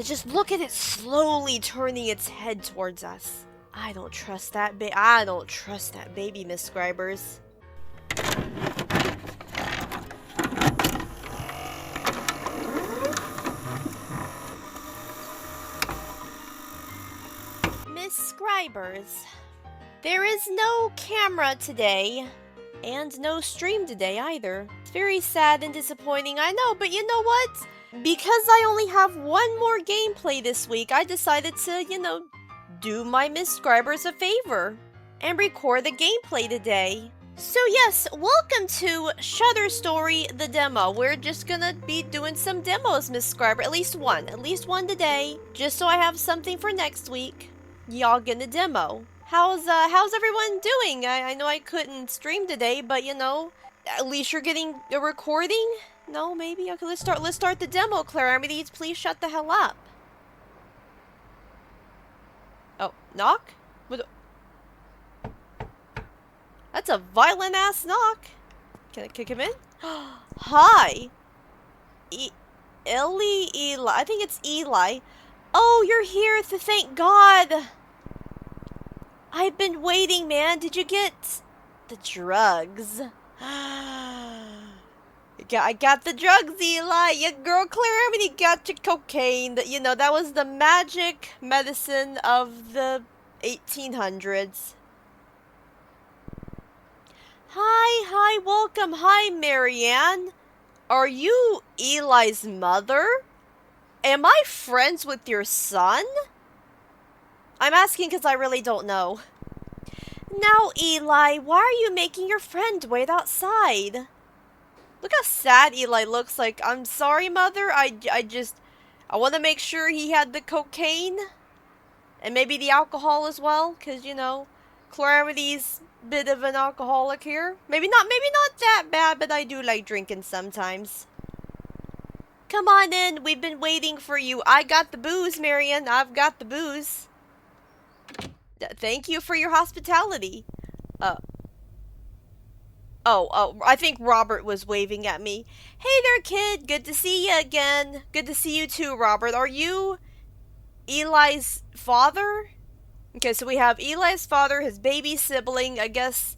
Just look at it slowly turning its head towards us. I don't trust that I don't trust that baby, Miscribers. Miscribers. There is no camera today, and no stream today either. It's very sad and disappointing, I know, but you know what? Because I only have one more gameplay this week, I decided to, do my Miscribers a favor and record the gameplay today. So yes, welcome to Shutter Story, the demo. We're just gonna be doing some demos, Miscriber. At least one today, just so I have something for next week. Y'all get a demo. How's everyone doing? I know I couldn't stream today, but at least you're getting a recording? No, maybe? Okay, let's start the demo, Claramity. Please shut the hell up. Oh, knock? That's a violent ass knock. Can I kick him in? Hi. Eli. I think it's Eli. Oh, you're here, thank God. I've been waiting, man. Did you get the drugs? I got the drugs, Eli. Your girl Claramity got your cocaine. That was the magic medicine of the 1800s. Hi, welcome. Hi, Marianne. Are you Eli's mother? Am I friends with your son? I'm asking because I really don't know. Now, Eli, why are you making your friend wait outside? Look how sad Eli looks. Like, I'm sorry, mother. I want to make sure he had the cocaine. And maybe the alcohol as well. Because, Claramity's a bit of an alcoholic here. Maybe not that bad, but I do like drinking sometimes. Come on in. We've been waiting for you. I got the booze, Marion. I've got the booze. Thank you for your hospitality. Oh, I think Robert was waving at me. Hey there, kid. Good to see you again. Good to see you too, Robert. Are you Eli's father? Okay, so we have Eli's father, his baby sibling, I guess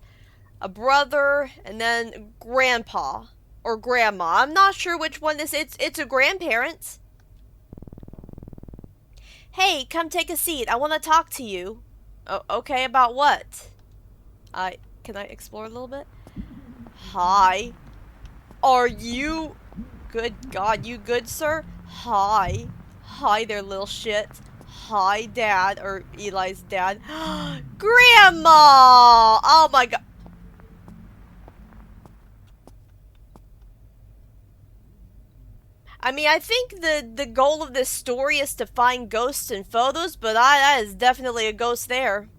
a brother, and then grandpa or grandma. I'm not sure which one this is. It's a grandparent. Hey, come take a seat. I want to talk to you. Oh, okay, about what? Can I explore a little bit? Hi. Are you... Good God, you good, sir? Hi. Hi there, little shit. Hi, Dad. Or Eli's dad. Grandma! Oh my God. I mean, I think the goal of this story is to find ghosts in photos, but that is definitely a ghost there.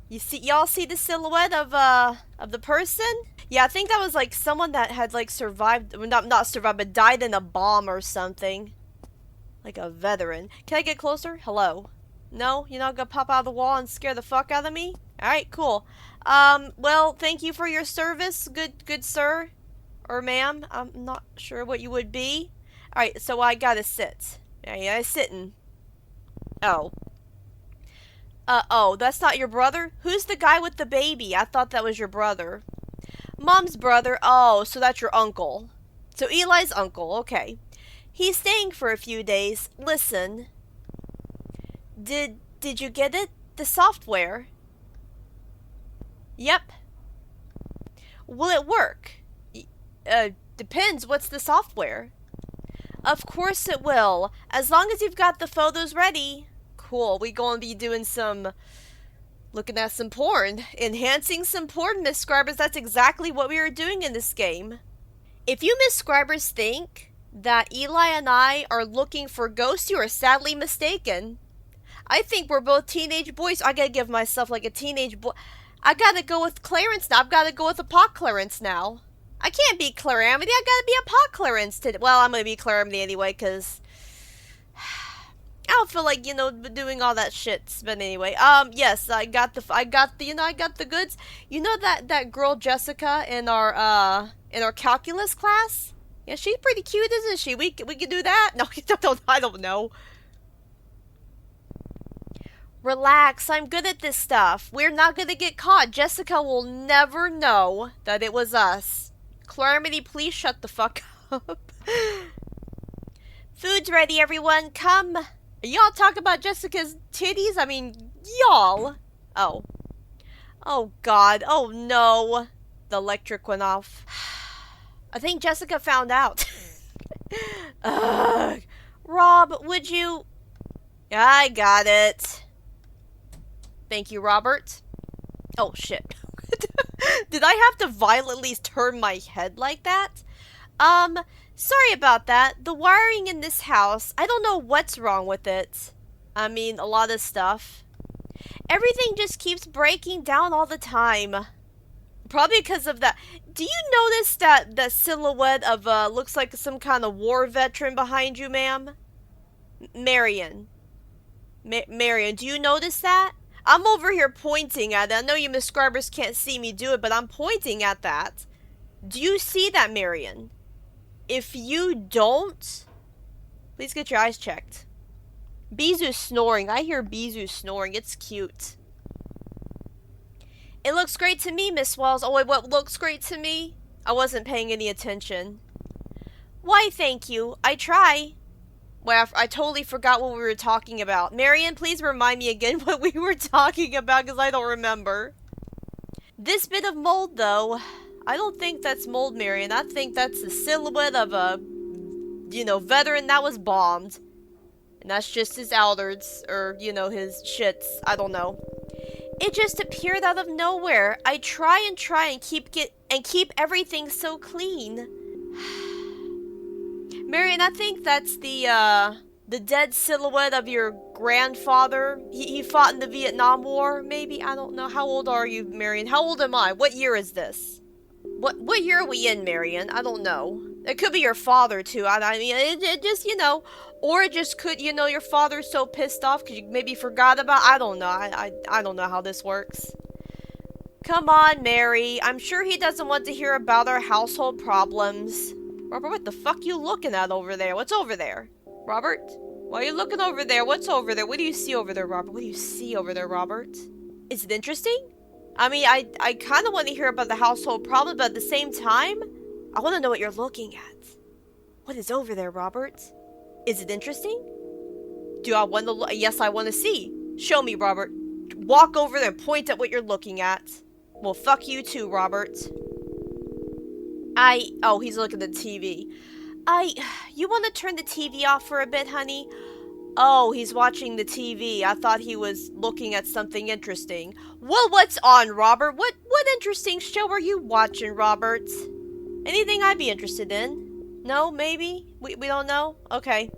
Y'all see the silhouette of the person? Yeah, I think that was like someone that had like survived, not survived, but died in a bomb or something. Like a veteran. Can I get closer? Hello. No? You're not gonna pop out of the wall and scare the fuck out of me? Alright, cool. Well, thank you for your service, good sir. Or ma'am. I'm not sure what you would be. Alright, so I gotta sit. Yeah, I'm sitting. Oh. Oh, that's not your brother? Who's the guy with the baby? I thought that was your brother. Mom's brother. Oh, so that's your uncle. So Eli's uncle, okay. He's staying for a few days. Listen. Did you get it? The software? Yep. Will it work? Depends. What's the software? Of course it will. As long as you've got the photos ready. Cool. We gonna be doing some... Looking at some porn. Enhancing some porn, Miscribers. That's exactly what we were doing in this game. If you Miscribers think that Eli and I are looking for ghosts, you are sadly mistaken. I think we're both teenage boys. I gotta give myself like a teenage boy. I gotta go with Clarence now. I've gotta go with a pot Clarence now. I can't be Claramity. I gotta be a pot Clarence today. Well, I'm gonna be Claramity anyway, because I don't feel like, doing all that shit. But anyway, yes, I got the goods. You know that girl Jessica in our calculus class? Yeah, she's pretty cute, isn't she? We could do that. No, I don't know. Relax, I'm good at this stuff. We're not gonna get caught. Jessica will never know that it was us. Claramity, please shut the fuck up. Food's ready, everyone. Come. Y'all talk about Jessica's titties? I mean, y'all. Oh. Oh, God. Oh, no. The electric went off. I think Jessica found out. Ugh. Rob, would you... I got it. Thank you, Robert. Oh, shit. Did I have to violently turn my head like that? Sorry about that. The wiring in this house, I don't know what's wrong with it. I mean, a lot of stuff. Everything just keeps breaking down all the time. Probably because of that. Do you notice that the silhouette of, looks like some kind of war veteran behind you, ma'am? Marion. Marion, do you notice that? I'm over here pointing at it. I know you Miscribers can't see me do it, but I'm pointing at that. Do you see that, Marion? If you don't, please get your eyes checked. Bizu's snoring. I hear Bizu snoring. It's cute. It looks great to me, Miss Wells. Oh, wait, what looks great to me? I wasn't paying any attention. Why, thank you. I try. Well, I totally forgot what we were talking about. Marion, please remind me again what we were talking about, because I don't remember. This bit of mold, though, I don't think that's mold, Marion. I think that's the silhouette of a, veteran that was bombed. And that's just his outards, or, his shits. I don't know. It just appeared out of nowhere. I try and keep everything so clean. Marion, I think that's the dead silhouette of your grandfather. He fought in the Vietnam War, maybe? I don't know. How old are you, Marion? How old am I? What year is this? What year are we in, Marion? I don't know. It could be your father, too. I mean, it just, or it just could, your father's so pissed off because you maybe forgot about... I don't know. I don't know how this works. Come on, Mary. I'm sure he doesn't want to hear about our household problems. Robert, what the fuck you looking at over there? What's over there? Robert? Why are you looking over there? What's over there? What do you see over there, Robert? What do you see over there, Robert? Is it interesting? I mean, I kind of want to hear about the household problem, but at the same time, I want to know what you're looking at. What is over there, Robert? Is it interesting? Do I want to yes, I want to see. Show me, Robert. Walk over there and point at what you're looking at. Well, fuck you too, Robert. Oh, he's looking at the TV. You want to turn the TV off for a bit, honey? Oh, he's watching the TV. I thought he was looking at something interesting. Well, what's on, Robert? What interesting show are you watching, Robert? Anything I'd be interested in? No, maybe? We don't know? Okay.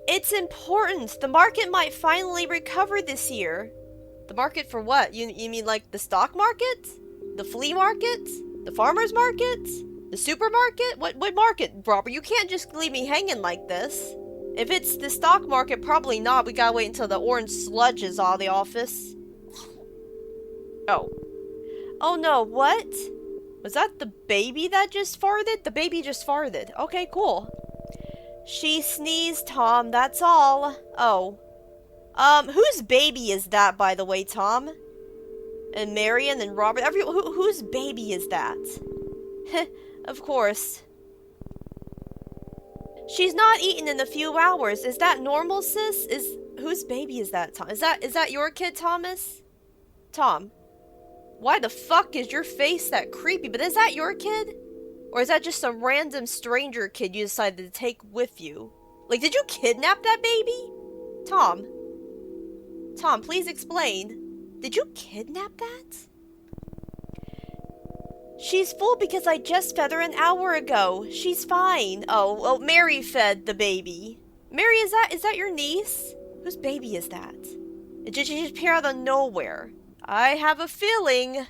It's important. The market might finally recover this year. The market for what? You mean like the stock market? The flea market? The farmer's market? The supermarket? What market, Robert? You can't just leave me hanging like this. If it's the stock market, probably not. We gotta wait until the orange sludge is out of the office. Oh. Oh no, what? Was that the baby that just farted? The baby just farted. Okay, cool. She sneezed, Tom, that's all. Oh. Whose baby is that, by the way, Tom? And Marion and Robert? Whose baby is that? Heh, of course. She's not eaten in a few hours. Is that normal, sis? Whose baby is that, Tom? Is that your kid, Thomas? Tom. Why the fuck is your face that creepy? But is that your kid? Or is that just some random stranger kid you decided to take with you? Like, did you kidnap that baby? Tom. Tom, please explain. Did you kidnap that? She's full because I just fed her an hour ago. She's fine. Oh, well, Mary fed the baby. Mary, is that your niece? Whose baby is that? It just appeared out of nowhere. I have a feeling.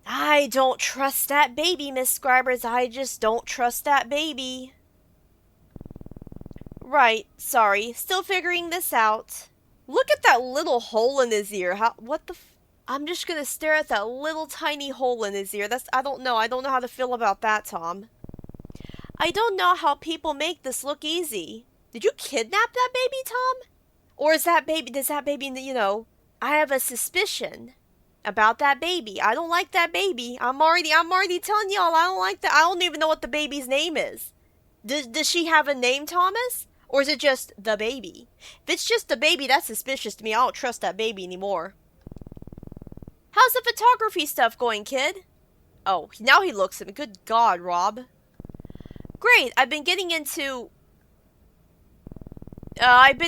I don't trust that baby, Miscribers. I just don't trust that baby. Right, sorry. Still figuring this out. Look at that little hole in his ear. What the I'm just gonna stare at that little tiny hole in his ear. I don't know how to feel about that, Tom. I don't know how people make this look easy. Did you kidnap that baby, Tom? Or is that baby, does that baby, I have a suspicion about that baby. I don't like that baby. I'm already telling y'all I don't like that. I don't even know what the baby's name is. Does she have a name, Thomas? Or is it just the baby? If it's just the baby, that's suspicious to me. I don't trust that baby anymore. How's the photography stuff going, kid? Oh, now he looks at me. Good God, Rob. Great, I've been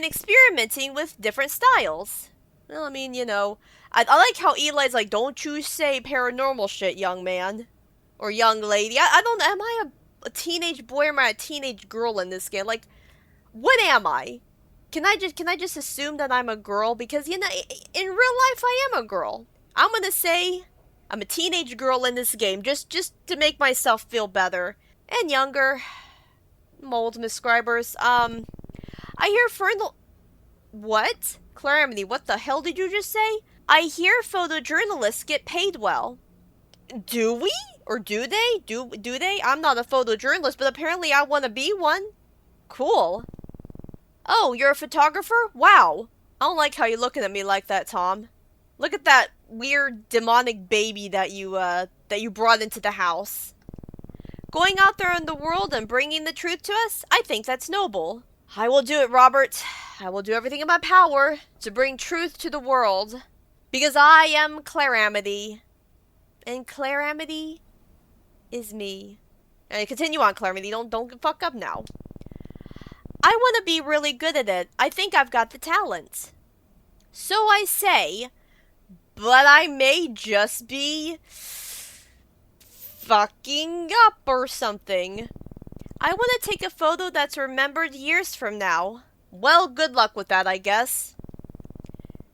experimenting with different styles. Well, I mean, I like how Eli's like, don't you say paranormal shit, young man. Or young lady. I don't know, am I a teenage boy or am I a teenage girl in this game? Like, what am I? Can I just assume that I'm a girl? Because, in real life I am a girl. I'm gonna say I'm a teenage girl in this game, just to make myself feel better. And younger. Mold Miscribers. I hear Fernal... What? Claramity, what the hell did you just say? I hear photojournalists get paid well. Do we? Or do they? Do they? I'm not a photojournalist, but apparently I want to be one. Cool. Oh, you're a photographer? Wow. I don't like how you're looking at me like that, Tom. Look at that weird demonic baby that you brought into the house. Going out there in the world and bringing the truth to us, I think that's noble. I will do it, Robert. I will do everything in my power to bring truth to the world. Because I am Claramity. And Claramity is me. And continue on, Claramity. Don't fuck up now. I want to be really good at it. I think I've got the talent. So I say, but I may just be fucking up or something. I want to take a photo that's remembered years from now. Well, good luck with that, I guess.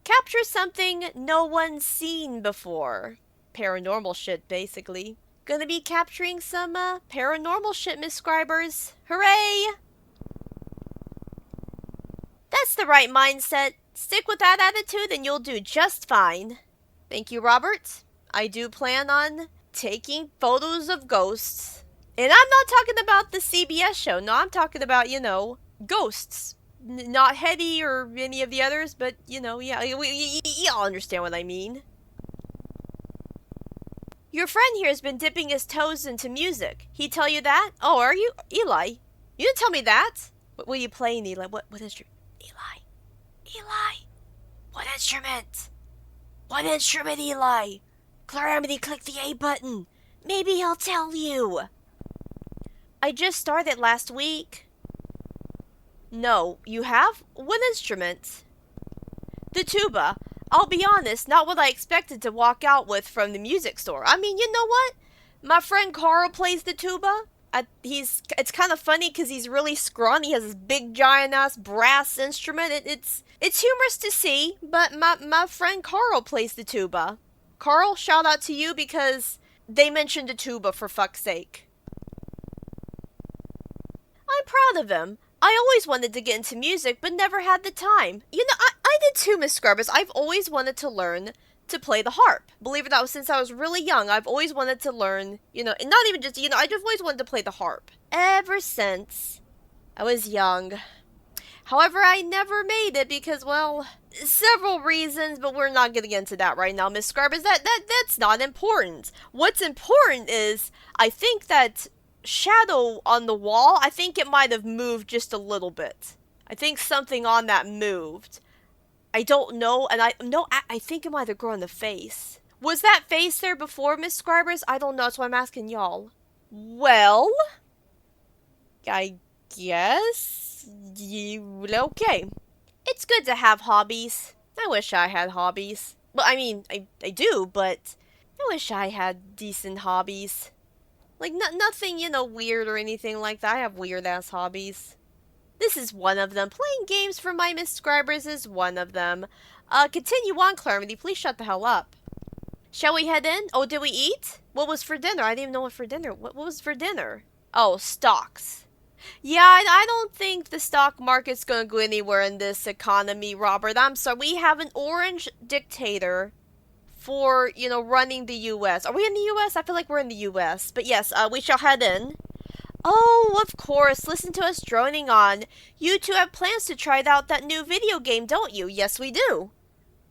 Capture something no one's seen before. Paranormal shit, basically. Gonna be capturing some, paranormal shit, Miscribers. Hooray! That's the right mindset. Stick with that attitude and you'll do just fine. Thank you, Robert. I do plan on taking photos of ghosts. And I'm not talking about the CBS show. No, I'm talking about, ghosts. Not Hetty or any of the others, but, yeah, y'all understand what I mean. Your friend here has been dipping his toes into music. He tell you that? Oh, are you? Eli, you didn't tell me that. What were you playing, Eli? What instrument? Eli, what instrument? What instrument, Eli? Claramity, click the A button. Maybe he'll tell you. I just started last week. No, you have? What instrument? The tuba. I'll be honest, not what I expected to walk out with from the music store. I mean, you know what? My friend Carl plays the tuba. It's kind of funny because he's really scrawny. He has this big giant ass brass instrument. It's humorous to see, but my friend Carl plays the tuba. Carl, shout out to you because they mentioned the tuba, for fuck's sake. I'm proud of him. I always wanted to get into music, but never had the time. I did too, Miscribers. I've always wanted to learn to play the harp. Believe it or not, since I was really young, I've always wanted to learn, and not even just, I just always wanted to play the harp. Ever since I was young. However, I never made it because, well, several reasons, but we're not getting into that right now, Miscribers. That's not important. What's important is, I think that shadow on the wall, I think it might have moved just a little bit. I think something on that moved. I don't know, and I think it might have grown the face. Was that face there before, Miscribers? I don't know, that's why I'm asking y'all. Well, I guess okay. It's good to have hobbies. I wish I had hobbies. Well, I mean, I do, but I wish I had decent hobbies. Like, nothing, weird or anything like that. I have weird-ass hobbies. This is one of them. Playing games for my Miscribers is one of them. Continue on, Claramity. Please shut the hell up. Shall we head in? Oh, did we eat? What was for dinner? I didn't even know what for dinner. What was for dinner? Oh, stocks. Yeah, I don't think the stock market's gonna go anywhere in this economy, Robert. I'm sorry. We have an orange dictator for, running the U.S. Are we in the U.S.? I feel like we're in the U.S. But yes, we shall head in. Oh, of course. Listen to us droning on. You two have plans to try out that new video game, don't you? Yes, we do.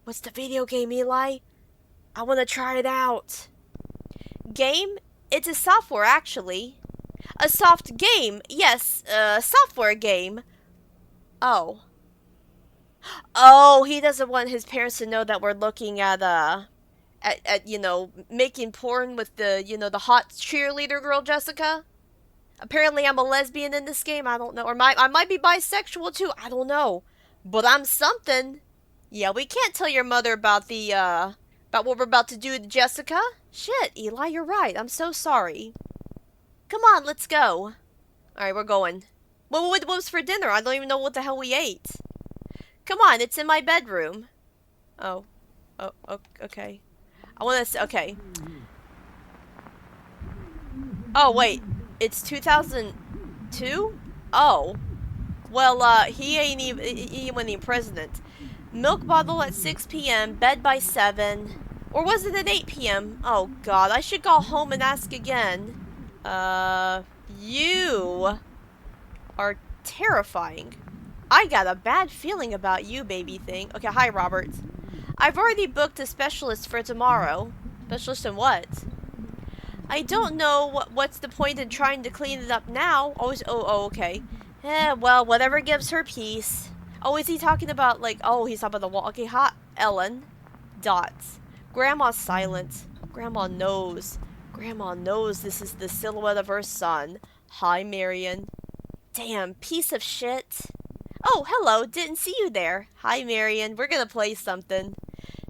What's the video game, Eli? I want to try it out. Game? It's a software, actually. A soft game? Yes, a software game. Oh. Oh, he doesn't want his parents to know that we're looking at you know, making porn with the, you know, the hot cheerleader girl, Jessica. Apparently I'm a lesbian in this game, I don't know. Or I might be bisexual too, I don't know. But I'm something. Yeah, we can't tell your mother about about what we're about to do to Jessica. Shit, Eli, you're right. I'm so sorry. Come on, let's go. Alright, we're going. What was for dinner? I don't even know what the hell we ate. Come on, it's in my bedroom. Oh. Oh, okay. I want to say, okay. Oh, wait. It's 2002? Oh. Well, he ain't even president. Milk bottle at 6 p.m., bed by 7. Or was it at 8 p.m.? Oh, God. I should go home and ask again. You are terrifying. I got a bad feeling about you, baby thing. Okay, hi, Robert. I've already booked a specialist for tomorrow. Specialist in what? I don't know what's the point in trying to clean it up now. Okay. Well, whatever gives her peace. Oh, is he talking about, like, oh, he's talking about the wall. Okay, hot Ellen. Dots. Grandma's silent. Grandma knows. Grandma knows this is the silhouette of her son. Hi, Marion. Damn, piece of shit. Oh, hello, didn't see you there. Hi, Marion, we're gonna play something.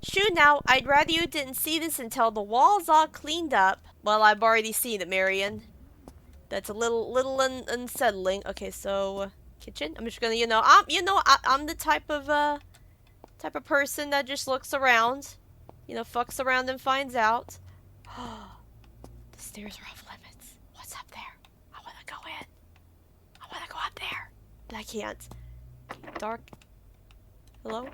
Shoo now, I'd rather you didn't see this until the wall's all cleaned up. Well, I've already seen it, Marion. That's a little unsettling. Okay, so kitchen. I'm just gonna, I'm the type of person that just looks around, fucks around and finds out. The stairs are off limits. What's up there? I wanna go in. I wanna go up there, but I can't. Dark. Hello?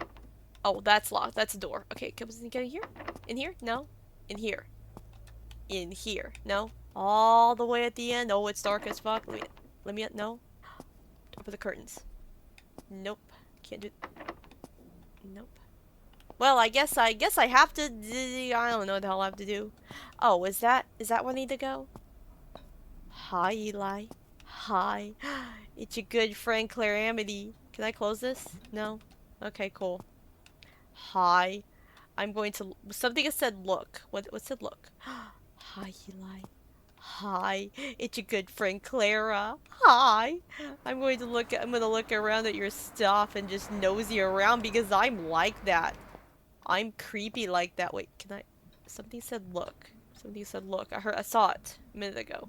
Oh, that's locked. That's a door. Okay, can we get in here? In here? No. In here. In here. No. All the way at the end. Oh, it's dark as fuck. Let me no. Open the curtains. Nope. Can't do. Nope. Well, I guess I have to. I don't know what the hell I have to do. Oh, is that where I need to go? Hi, Eli. Hi. It's your good friend Claramity. Can I close this? No. Okay, cool. Hi. I'm going to. Something has said look. What said look? Hi, Eli. Hi. It's your good friend Clara. Hi. I'm gonna look around at your stuff and just nosy around because I'm like that. I'm creepy like that. Wait, can I? Something said look. Something said look. I saw it a minute ago.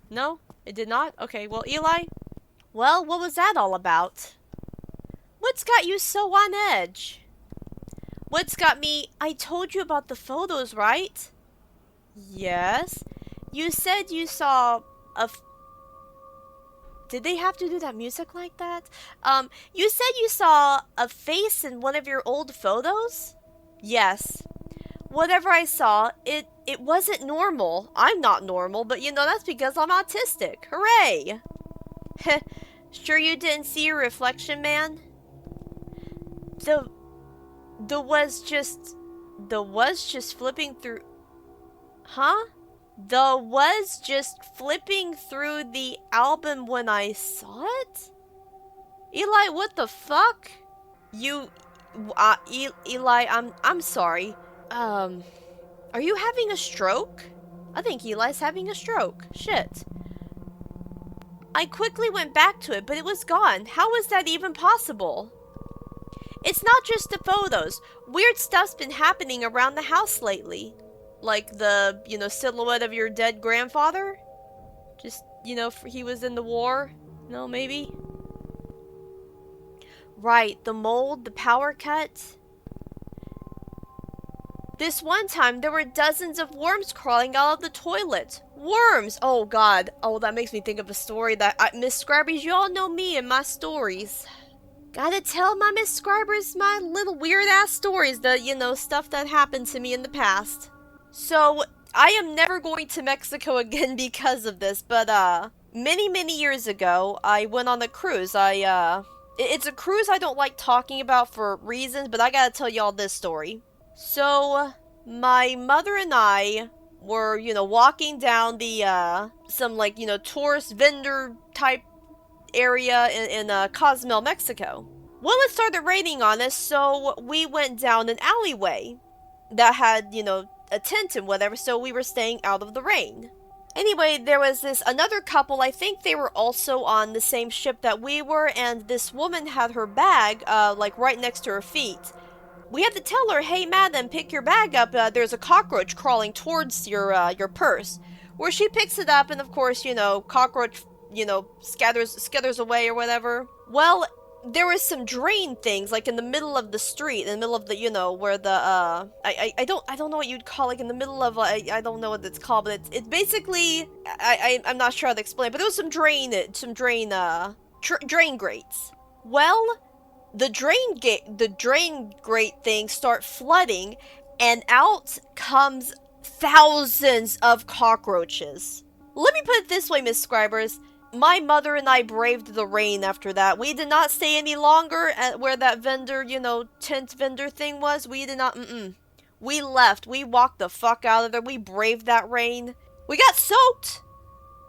No? It did not? Okay, well, Eli. Well, what was that all about? What's got you so on edge? What's got me? I told you about the photos, right? Yes. You said you saw Did they have to do that music like that? You said you saw a face in one of your old photos? Yes. Whatever I saw, it wasn't normal. I'm not normal, but that's because I'm autistic. Hooray! Sure you didn't see your reflection, man? The was just flipping through. Huh? The was just flipping through the album when I saw it? Eli, what the fuck? Eli, I'm sorry. Are you having a stroke? I think Eli's having a stroke. Shit. I quickly went back to it, but it was gone. How was that even possible? It's not just the photos. Weird stuff's been happening around the house lately. Like the, silhouette of your dead grandfather? Just, he was in the war? No, maybe? Right, the mold, the power cut. This one time, there were dozens of worms crawling out of the toilet. Worms! Oh, God. Oh, that makes me think of a story that... Miscribers, you all know me and my stories. Gotta tell my Miscribers my little weird-ass stories. The, stuff that happened to me in the past. So, I am never going to Mexico again because of this, but, Many years ago, I went on a cruise. It's a cruise I don't like talking about for reasons, but I gotta tell y'all this story. So, my mother and I were, walking down the, some, like, tourist vendor type area in Cozumel, Mexico. Well, it started raining on us, so we went down an alleyway that had, a tent and whatever, so we were staying out of the rain. Anyway, there was this another couple, I think they were also on the same ship that we were, and this woman had her bag, like right next to her feet. We had to tell her, hey madam, pick your bag up, there's a cockroach crawling towards your purse. Where she picks it up, and of course, cockroach, scatters away or whatever. Well, there was some drain things, like in the middle of the street, in the middle of the, where the, I don't know what you'd call, like in the middle of, I don't know what it's called, but it's basically, I'm not sure how to explain, but there was some drain grates. Well, the drain grate things start flooding, and out comes thousands of cockroaches. Let me put it this way, Miscribers. My mother and I braved the rain after that. We did not stay any longer at where that vendor, tent vendor thing was. We did not, We left. We walked the fuck out of there. We braved that rain. We got soaked!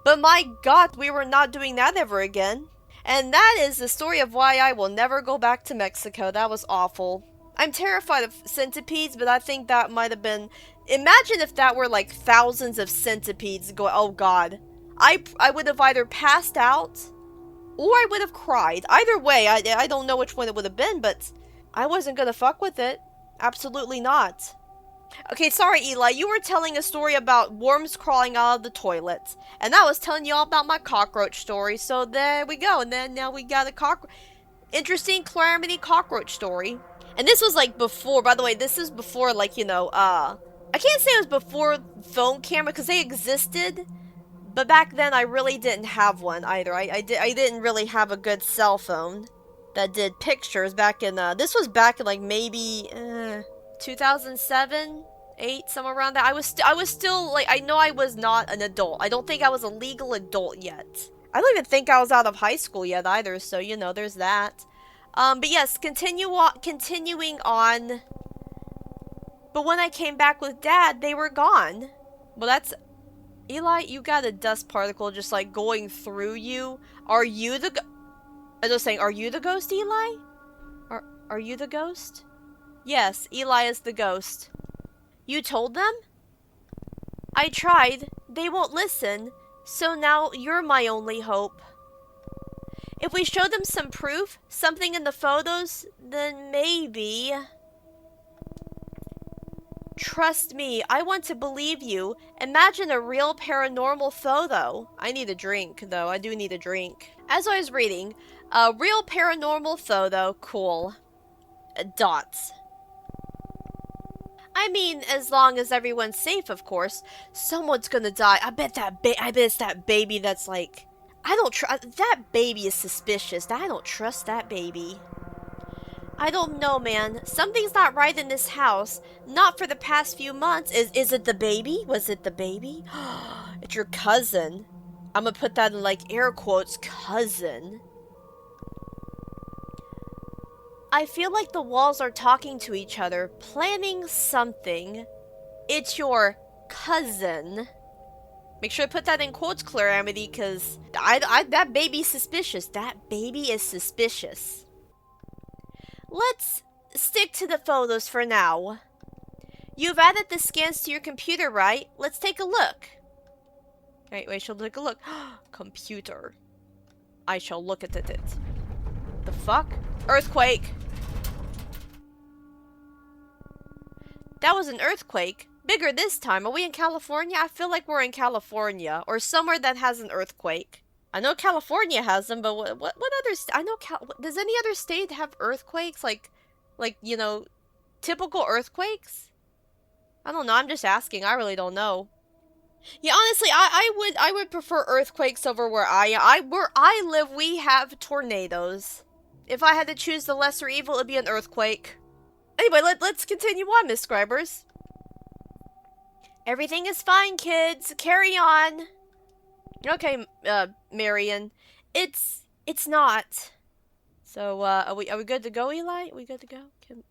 But my god, we were not doing that ever again. And that is the story of why I will never go back to Mexico. That was awful. I'm terrified of centipedes, but I think that might have been... Imagine if that were like thousands of centipedes going... Oh god. I would have either passed out, or I would have cried. Either way, I don't know which one it would have been, but I wasn't gonna fuck with it. Absolutely not. Okay, sorry Eli, you were telling a story about worms crawling out of the toilet. And I was telling you all about my cockroach story, so there we go. And then now we got a interesting Claramity cockroach story. And this was like before, by the way, this is before like, I can't say it was before phone camera, because they existed. But back then, I really didn't have one either. I didn't really have a good cell phone that did pictures back in, this was back in like maybe, 2007, 8, somewhere around that. I was still, like, I know I was not an adult. I don't think I was a legal adult yet. I don't even think I was out of high school yet either, so, there's that. But yes, continuing on. But when I came back with Dad, they were gone. Well, that's... Eli, you got a dust particle just, like, going through you. Are you the I was just saying, are you the ghost, Eli? Are you the ghost? Yes, Eli is the ghost. You told them? I tried. They won't listen. So now you're my only hope. If we show them some proof, something in the photos, then maybe... Trust me, I want to believe you. Imagine a real paranormal photo. I need a drink, though. I do need a drink. As I was reading, a real paranormal photo, cool. Dots. I mean, as long as everyone's safe, of course. Someone's gonna die. I bet it's that baby that's like... I don't trust... That baby is suspicious. I don't trust that baby. I don't know, man. Something's not right in this house. Not for the past few months. Is it the baby? Was it the baby? It's your cousin. I'm gonna put that in, like, air quotes. Cousin. I feel like the walls are talking to each other, planning something. It's your cousin. Make sure to put that in quotes, Claramity, because that baby's suspicious. That baby is suspicious. Let's stick to the photos for now. You've added the scans to your computer, right? Let's take a look. Wait, shall take a look. Computer. I shall look at it. The fuck? Earthquake. That was an earthquake. Bigger this time. Are we in California? I feel like we're in California. Or somewhere that has an earthquake. I know California has them, but what other... I know does any other state have earthquakes? Like, typical earthquakes? I don't know. I'm just asking. I really don't know. Yeah, honestly, I would prefer earthquakes over where where I live, we have tornadoes. If I had to choose the lesser evil, it'd be an earthquake. Anyway, let's continue on, Miscribers. Everything is fine, kids. Carry on. Okay, Marion. It's not. So, are we good to go, Eli? Are we good to go? Can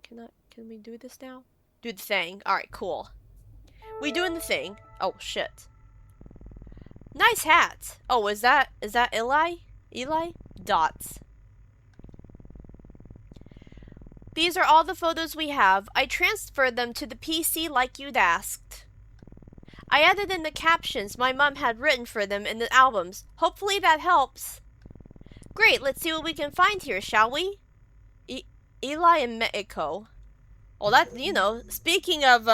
we do this now? Do the thing. Alright, cool. We doing the thing. Oh, shit. Nice hat. Oh, is that Eli? Eli? Dots. These are all the photos we have. I transferred them to the PC like you'd asked. I added in the captions my mom had written for them in the albums. Hopefully that helps. Great, let's see what we can find here, shall we? Eli in Mexico. Well, that, speaking of,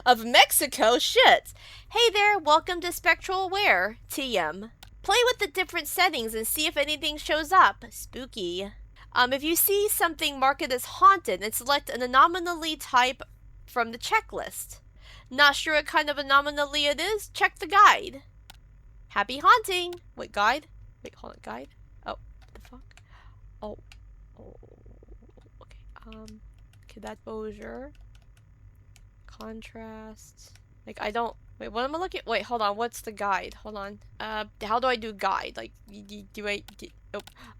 of Mexico, shit. Hey there, welcome to Spectral Aware, TM. Play with the different settings and see if anything shows up. Spooky. If you see something, mark it as haunted and select an anomaly type from the checklist. Not sure what kind of anomaly it is? Check the guide. Happy haunting! Wait, guide? Wait, hold on, guide? Oh, what the fuck? Oh. Okay, okay, that exposure. Contrast. Like, I don't... Wait, what am I looking... Wait, hold on, what's the guide? Hold on. How do I do guide? Like, do I...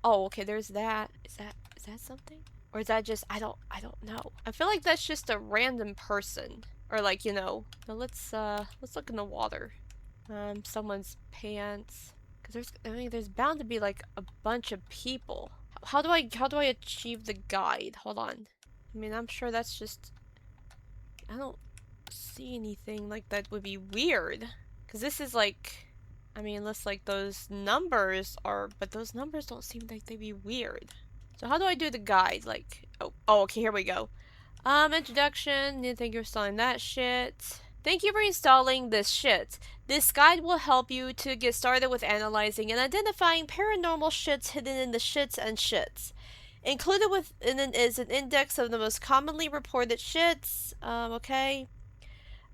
Oh, okay, there's that. Is that something? Or is that just... I don't know. I feel like that's just a random person. Or like, now let's look in the water. Someone's pants. Because there's bound to be like a bunch of people. How do I achieve the guide? Hold on. I mean, I'm sure that's just... I don't see anything like that would be weird. Because this is like... I mean, unless like those numbers are... But those numbers don't seem like they'd be weird. So how do I do the guide? Like... Oh, okay, here we go. Introduction. Thank you for installing that shit. Thank you for installing this shit. This guide will help you to get started with analyzing and identifying paranormal shits hidden in the shits and shits. Included within it is an index of the most commonly reported shits. Okay.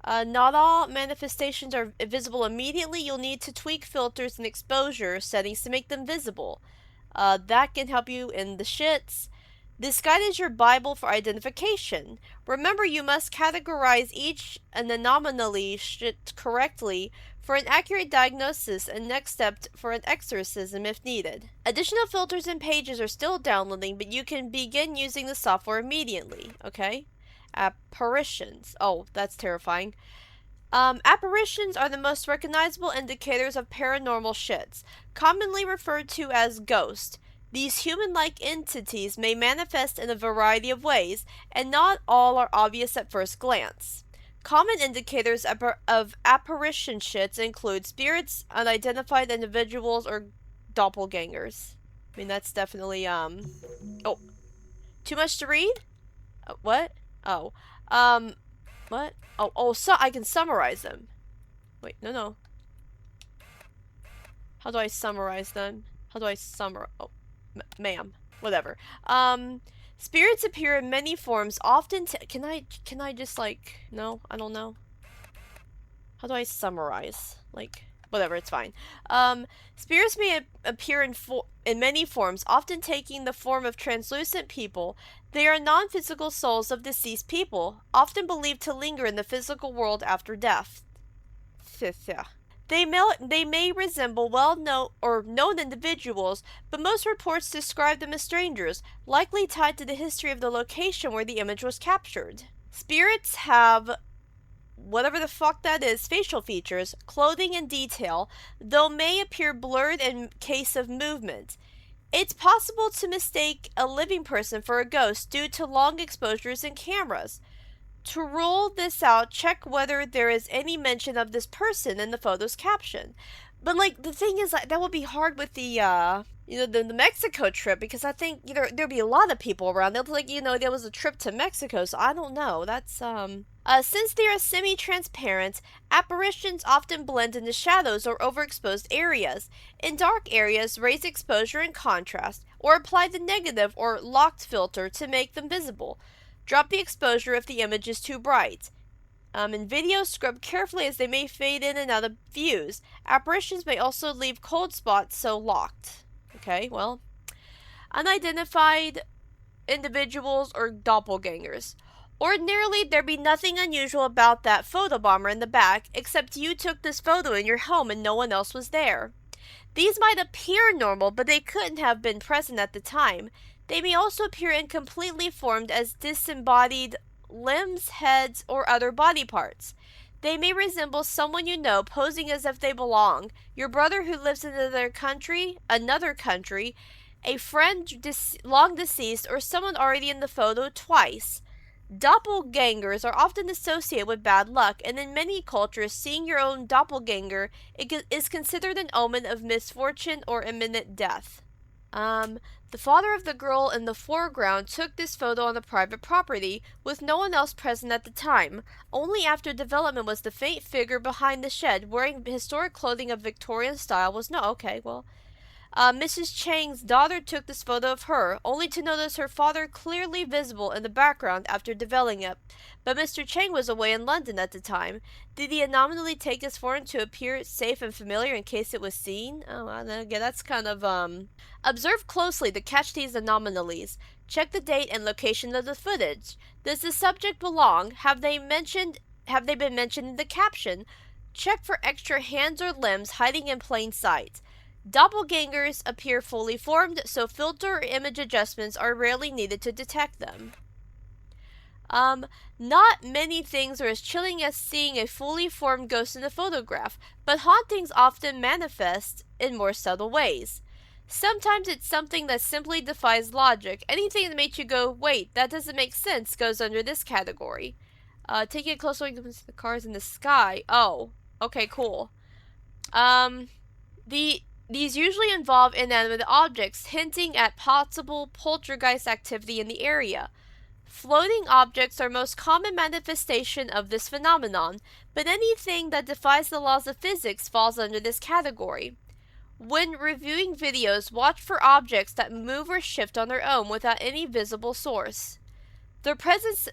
Not all manifestations are visible immediately. You'll need to tweak filters and exposure settings to make them visible. That can help you in the shits. This guide is your Bible for identification. Remember, you must categorize each anomaly shit correctly for an accurate diagnosis and next step for an exorcism if needed. Additional filters and pages are still downloading, but you can begin using the software immediately. Okay? Apparitions. Oh, that's terrifying. Apparitions are the most recognizable indicators of paranormal shits, commonly referred to as ghosts. These human-like entities may manifest in a variety of ways, and not all are obvious at first glance. Common indicators of apparition shits include spirits, unidentified individuals, or doppelgangers. I mean, that's definitely, oh. Too much to read? What? Oh. What? Oh, so I can summarize them. Wait, no. How do I summarize them? How do I summarize? Oh. Ma'am, whatever. Spirits appear in many forms, often can I just like, no, I don't know. How do I summarize? Like, whatever, it's fine. Spirits may appear in many forms, often taking the form of translucent people. They are non-physical souls of deceased people, often believed to linger in the physical world after death. They may resemble known individuals, but most reports describe them as strangers, likely tied to the history of the location where the image was captured. Spirits have, whatever the fuck that is, facial features, clothing, and detail, though may appear blurred in case of movement. It's possible to mistake a living person for a ghost due to long exposures in cameras. To rule this out, check whether there is any mention of this person in the photo's caption. But, like, the thing is, like, that would be hard with the Mexico trip, because I think, there'd be a lot of people around. They'll, like, there was a trip to Mexico, so I don't know. That's, since they are semi-transparent, apparitions often blend into shadows or overexposed areas. In dark areas, raise exposure and contrast, or apply the negative or locked filter to make them visible. Drop the exposure if the image is too bright. In video, scrub carefully as they may fade in and out of views. Apparitions may also leave cold spots, so locked. Okay, well. Unidentified individuals or doppelgangers. Ordinarily, there'd be nothing unusual about that photobomber in the back, except you took this photo in your home and no one else was there. These might appear normal, but they couldn't have been present at the time. They may also appear incompletely formed as disembodied limbs, heads, or other body parts. They may resemble someone you know, posing as if they belong, your brother who lives in another country, a friend long deceased, or someone already in the photo twice. Doppelgangers are often associated with bad luck, and in many cultures, seeing your own doppelganger is considered an omen of misfortune or imminent death. Um, the father of the girl in the foreground took this photo on a private property, with no one else present at the time. Only after development was the faint figure behind the shed, wearing historic clothing of Victorian style was no. Okay, well, Mrs. Chang's daughter took this photo of her, only to notice her father clearly visible in the background after developing it. But Mr. Chang was away in London at the time. Did the anomaly take this photo to appear safe and familiar in case it was seen? Oh, again, that's kind of, Observe closely to catch these anomalies. Check the date and location of the footage. Does the subject belong? Have they been mentioned in the caption? Check for extra hands or limbs hiding in plain sight. Doppelgangers appear fully formed, so filter or image adjustments are rarely needed to detect them. Not many things are as chilling as seeing a fully formed ghost in a photograph, but hauntings often manifest in more subtle ways. Sometimes it's something that simply defies logic. Anything that makes you go, wait, that doesn't make sense, goes under this category. Taking a closer look at the cars in the sky. Oh, okay, cool. These usually involve inanimate objects, hinting at possible poltergeist activity in the area. Floating objects are most common manifestation of this phenomenon, but anything that defies the laws of physics falls under this category. When reviewing videos, watch for objects that move or shift on their own without any visible source. Their presence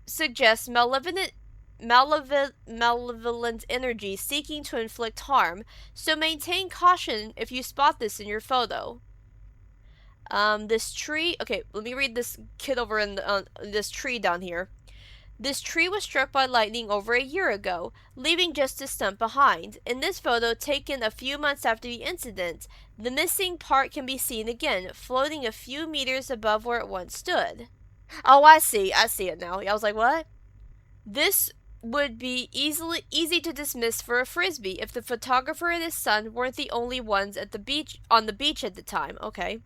suggests malevolent energy seeking to inflict harm, so maintain caution if you spot this in your photo. This tree, okay, let me read this kid over in this tree down here. This tree was struck by lightning over a year ago, leaving just a stump behind. In this photo, taken a few months after the incident, the missing part can be seen again, floating a few meters above where it once stood. Oh, I see it now. I was like, what? This would be easy to dismiss for a frisbee if the photographer and his son weren't the only ones on the beach at the time. Okay.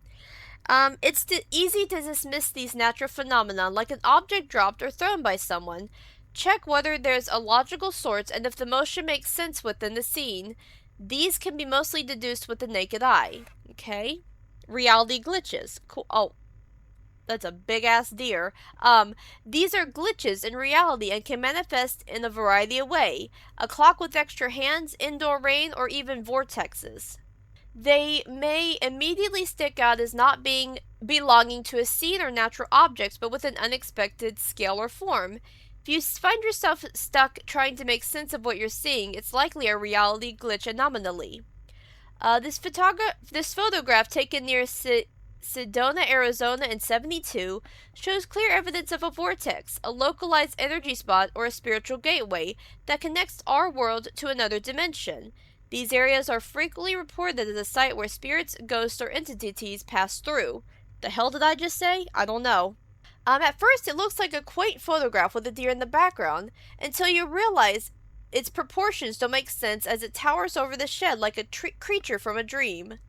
It's easy to dismiss these natural phenomena like an object dropped or thrown by someone. Check whether there's a logical source and if the motion makes sense within the scene. These can be mostly deduced with the naked eye. Okay. Reality glitches. Cool. Oh, that's a big ass deer. These are glitches in reality and can manifest in a variety of ways. A clock with extra hands, indoor rain, or even vortexes. They may immediately stick out as not belonging to a scene or natural objects, but with an unexpected scale or form. If you find yourself stuck trying to make sense of what you're seeing, it's likely a reality glitch anomaly. This photograph taken near Sedona, Arizona in 1972 shows clear evidence of a vortex, a localized energy spot or a spiritual gateway that connects our world to another dimension. These areas are frequently reported as a site where spirits, ghosts, or entities pass through. The hell did I just say? I don't know. At first it looks like a quaint photograph with a deer in the background, until you realize its proportions don't make sense as it towers over the shed like a creature from a dream.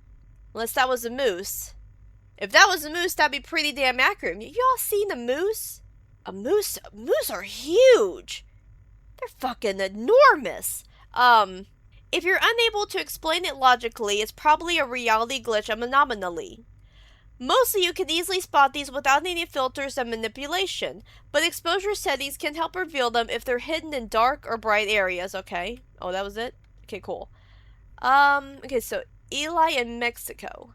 Unless that was a moose. If that was a moose, that'd be pretty damn accurate. Y'all seen a moose? Moose are huge. They're fucking enormous. If you're unable to explain it logically, it's probably a reality glitch of anomaly. Mostly you can easily spot these without any filters and manipulation, but exposure settings can help reveal them if they're hidden in dark or bright areas, okay? Oh, that was it? Okay, cool. Okay, so Eli in Mexico.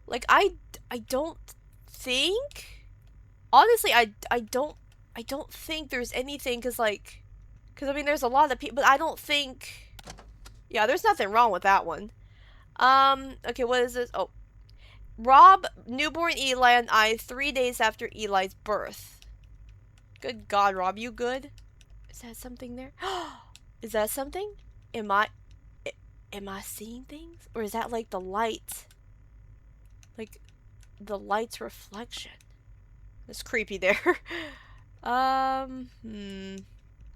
Like, I don't think... Honestly, I don't think there's anything, because I mean, there's a lot of people, but I don't think... Yeah, there's nothing wrong with that one. Okay, what is this? Oh. Rob newborn Eli and I 3 days after Eli's birth. Good God, Rob, you good? Is that something there? Is that something? Am Am I seeing things? Or is that like the light? Like the light's reflection? It's creepy there. I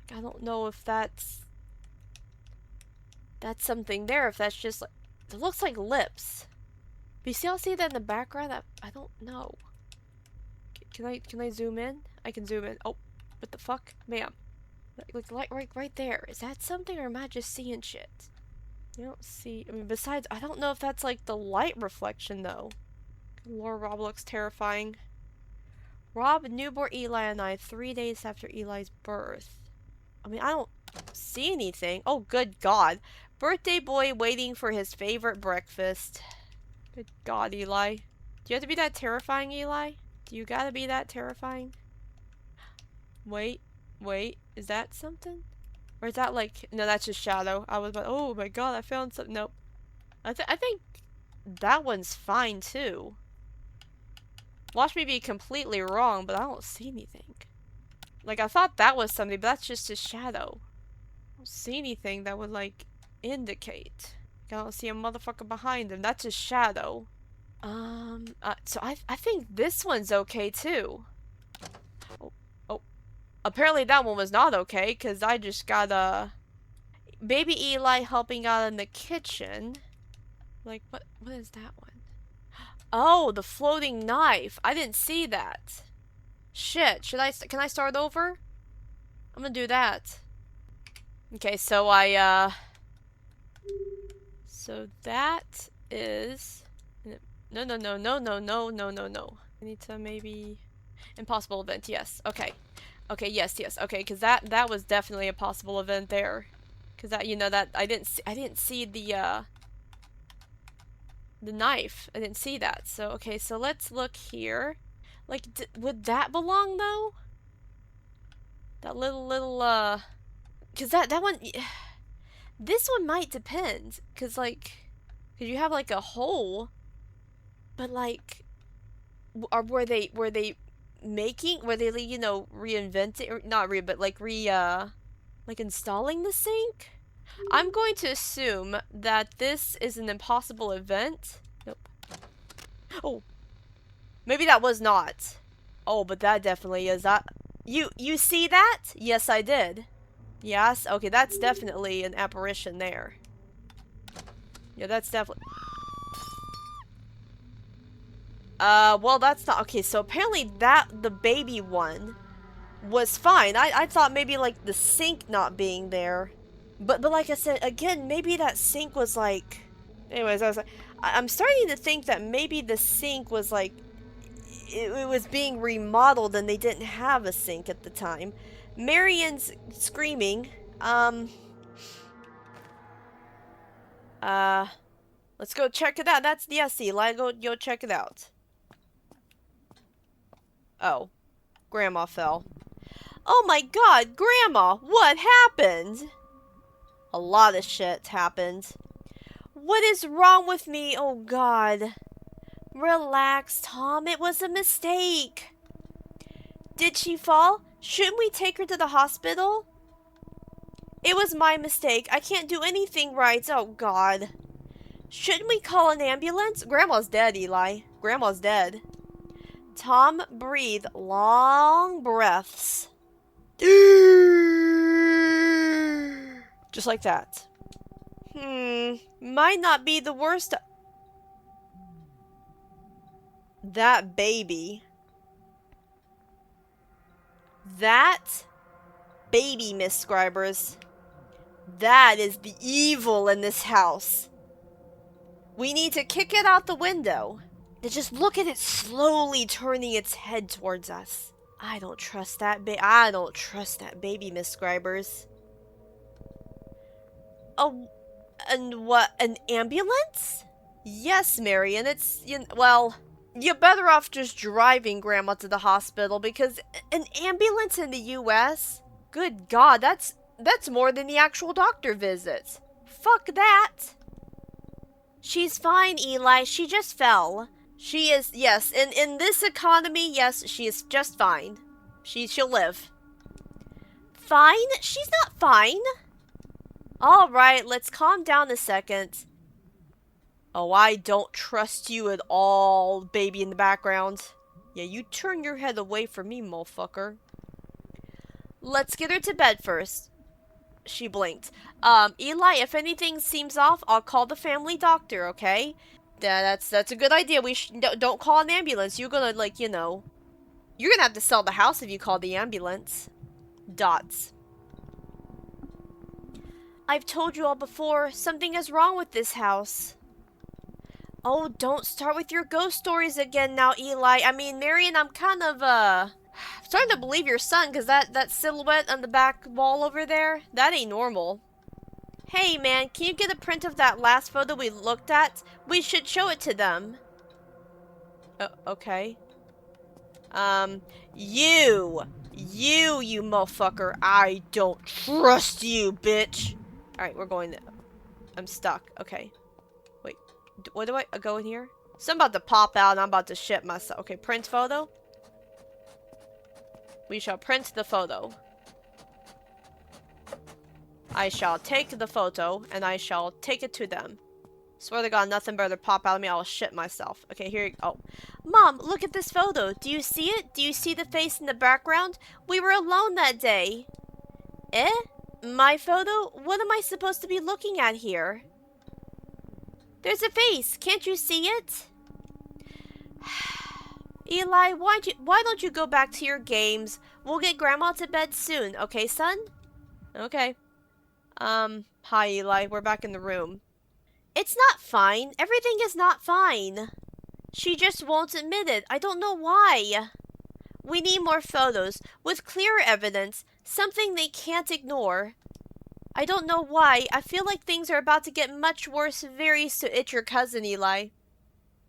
don't know if that's something there, if that's just like, it looks like lips. But you see that in the background? I don't know. Can I zoom in? I can zoom in. Oh, what the fuck? Ma'am. Like right there. Is that something or am I just seeing shit? You don't see, I mean, besides, I don't know if that's like the light reflection though. Lord, Rob looks terrifying. Rob, newborn Eli and I 3 days after Eli's birth. I mean, I don't see anything. Oh, good God. Birthday boy waiting for his favorite breakfast. Good God, Eli. Do you have to be that terrifying, Eli? Do you gotta be that terrifying? Wait. Is that something? Or is that like... No, that's just shadow. I was about... Oh my God, I found something. Nope. I think that one's fine too. Watch me be completely wrong, but I don't see anything. Like, I thought that was something, but that's just a shadow. I don't see anything that would, like, indicate. I don't see a motherfucker behind him. That's a shadow. So I think this one's okay, too. Oh. Apparently that one was not okay, because I just got, baby Eli helping out in the kitchen. Like, what is that one? Oh, the floating knife. I didn't see that. Shit, can I start over? I'm gonna do that. Okay, so so that is... No. I need to maybe... Impossible event, yes. Okay. Okay, yes. Okay, because that was definitely a possible event there. Because that, you know, that... I didn't see the knife. I didn't see that. So, okay, so let's look here. Like, would that belong, though? That little, because that one, this one might depend, because, like, because you have, like, a hole, but, like, were they you know, reinventing, or not but, like, like, installing the sink? I'm going to assume that this is an impossible event. Nope. Oh. Maybe that was not. Oh, but that definitely is. You see that? Yes, I did. Yes? Okay, that's definitely an apparition there. Yeah, that's definitely... well, that's not... Okay, so apparently the baby one was fine. I thought maybe, like, the sink not being there. But like I said, again, maybe that sink was, like... Anyways, I was like... I'm starting to think that maybe the sink was, like... It was being remodeled and they didn't have a sink at the time. Marion's screaming. Let's go check it out. That's the Eli. Go check it out. Oh. Grandma fell. Oh my God, Grandma! What happened? A lot of shit happened. What is wrong with me? Oh God. Relax, Tom. It was a mistake. Did she fall? Shouldn't we take her to the hospital? It was my mistake. I can't do anything right. Oh God. Shouldn't we call an ambulance? Grandma's dead, Eli. Grandma's dead. Tom, breathe long breaths. Just like that. Might not be the worst. That baby. That baby, Miscribers. That is the evil in this house. We need to kick it out the window. To just look at it slowly turning its head towards us. I don't trust that baby, Miscribers. Oh, and what? An ambulance? Yes, Marion. It's, well, you're better off just driving Grandma to the hospital because an ambulance in the U.S.? Good God, that's more than the actual doctor visits. Fuck that. She's fine, Eli. She just fell. She is, yes, in this economy, yes, she is just fine. She'll live. Fine? She's not fine. Alright, let's calm down a second. Oh, I don't trust you at all, baby in the background. Yeah, you turn your head away from me, motherfucker. Let's get her to bed first. She blinked. Eli, if anything seems off, I'll call the family doctor, okay? That's a good idea. Don't call an ambulance. You're gonna, like, you know... You're gonna have to sell the house if you call the ambulance. Dots. I've told you all before, something is wrong with this house. Oh, don't start with your ghost stories again now, Eli. I mean, Marion, I'm kind of, starting to believe your son, because that silhouette on the back wall over there, that ain't normal. Hey, man, can you get a print of that last photo we looked at? We should show it to them. Okay. You motherfucker. I don't trust you, bitch. Alright, we're going to... I'm stuck. Okay. Wait. What do I go in here? So I'm about to pop out and I'm about to shit myself. Okay, print photo. We shall print the photo. I shall take the photo and I shall take it to them. Swear to God, nothing better pop out of me. I'll shit myself. Okay, here you go. Oh. Mom, look at this photo. Do you see it? Do you see the face in the background? We were alone that day. Eh? My photo? What am I supposed to be looking at here? There's a face. Can't you see it? Eli, why don't you go back to your games? We'll get Grandma to bed soon, okay, son? Okay. Hi, Eli. We're back in the room. It's not fine. Everything is not fine. She just won't admit it. I don't know why. We need more photos, with clearer evidence, something they can't ignore. I don't know why. I feel like things are about to get much worse very soon. It's your cousin, Eli.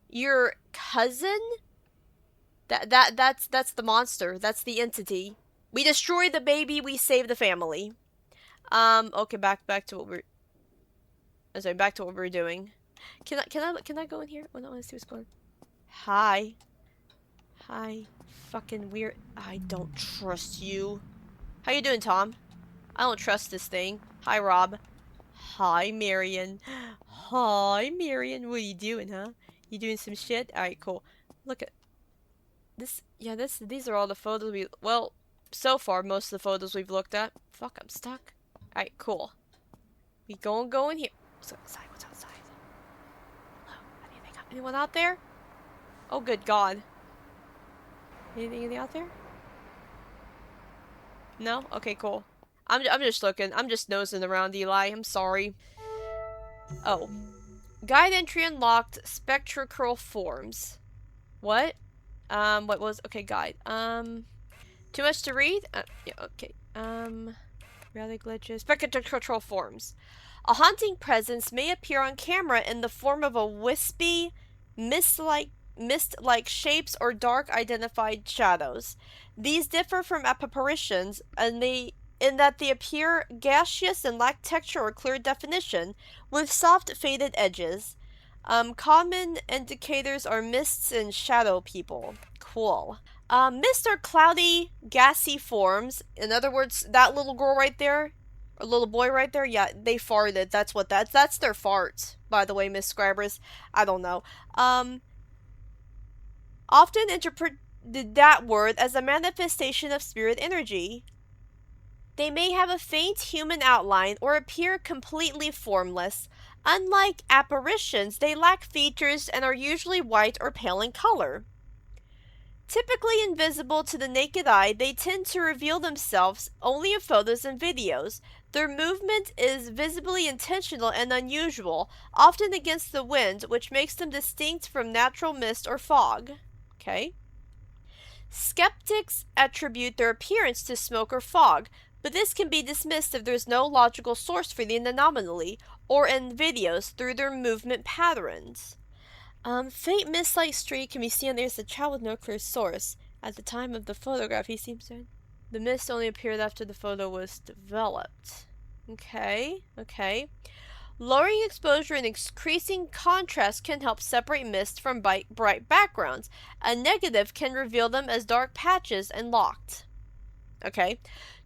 Your cousin? That's the monster. That's the entity. We destroy the baby, we save the family. Okay, back to what we're... Sorry, back to what we're doing. Can I go in here? Oh, no, let's see what's going on. Hi. Hi. Fucking weird. I don't trust you. How you doing, Tom? I don't trust this thing. Hi, Rob. Hi, Marion. Hi, Marion. What are you doing, huh? You doing some shit? Alright, cool. Look at this. Yeah, these are all the photos we... Well, so far, most of the photos we've looked at. Fuck, I'm stuck. Alright, cool. We go in here. What's outside? What's outside? Hello? Anyone out there? Oh, good God. Anything out there? No? Okay, cool. I'm just looking. I'm just nosing around, Eli. I'm sorry. Oh. Guide entry unlocked. Spectral forms. What? What was... Okay, guide. Too much to read? Yeah, okay. Reality glitches. Spectral forms. A haunting presence may appear on camera in the form of a wispy, mist-like shapes or dark identified shadows. These differ from apparitions in that they appear gaseous and lack texture or clear definition, with soft faded edges. Common indicators are mists and shadow people. Cool. Mists are cloudy, gassy forms. In other words, that little girl right there, or little boy right there, yeah, they farted. That's their fart, by the way, Miscribers. I don't know. Often interpret that word as a manifestation of spirit energy. They may have a faint human outline or appear completely formless. Unlike apparitions, they lack features and are usually white or pale in color. Typically invisible to the naked eye, they tend to reveal themselves only in photos and videos. Their movement is visibly intentional and unusual, often against the wind, which makes them distinct from natural mist or fog. Okay. Skeptics attribute their appearance to smoke or fog, but this can be dismissed if there's no logical source for the anomaly, or in videos through their movement patterns. Faint mist-like streak can be seen near the child with no clear source. At the time of the photograph, he seems to... The mist only appeared after the photo was developed. Okay. Lowering exposure and increasing contrast can help separate mist from bright backgrounds. A negative can reveal them as dark patches and locked. Okay.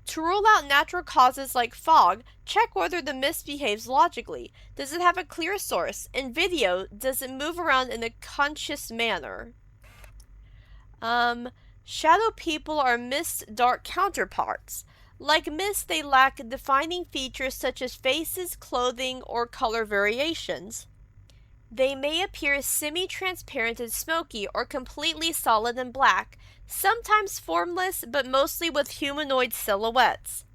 To rule out natural causes like fog, check whether the mist behaves logically. Does it have a clear source? In video, does it move around in a conscious manner? Shadow people are mist's dark counterparts. Like mist, they lack defining features such as faces, clothing, or color variations. They may appear semi-transparent and smoky or completely solid and black, sometimes formless but mostly with humanoid silhouettes.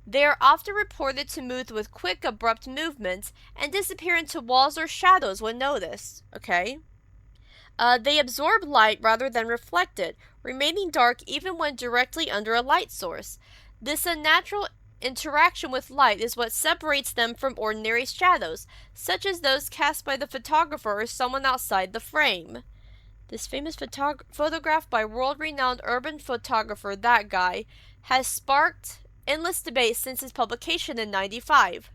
They are often reported to move with quick, abrupt movements and disappear into walls or shadows when noticed. Okay. They absorb light rather than reflect it, remaining dark even when directly under a light source. This unnatural interaction with light is what separates them from ordinary shadows, such as those cast by the photographer or someone outside the frame. This famous photograph by world-renowned urban photographer That Guy has sparked endless debate since its publication in '95.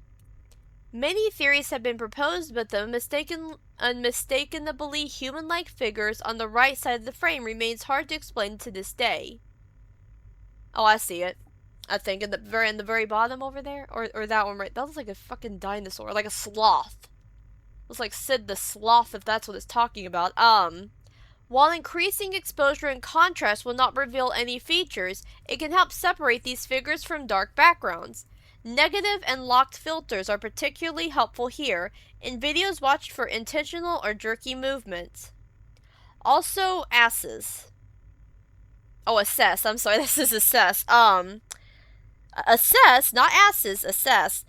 Many theories have been proposed, but the unmistakably human-like figures on the right side of the frame remains hard to explain to this day. Oh, I see it. I think in the very bottom over there, or that one right. That looks like a fucking dinosaur, like a sloth. Looks like Sid the Sloth, if that's what it's talking about. While increasing exposure and contrast will not reveal any features, it can help separate these figures from dark backgrounds. Negative and locked filters are particularly helpful here, in videos watched for intentional or jerky movements. Also, asses. Oh, assess. I'm sorry, this is assess. Assess, not asses, assess.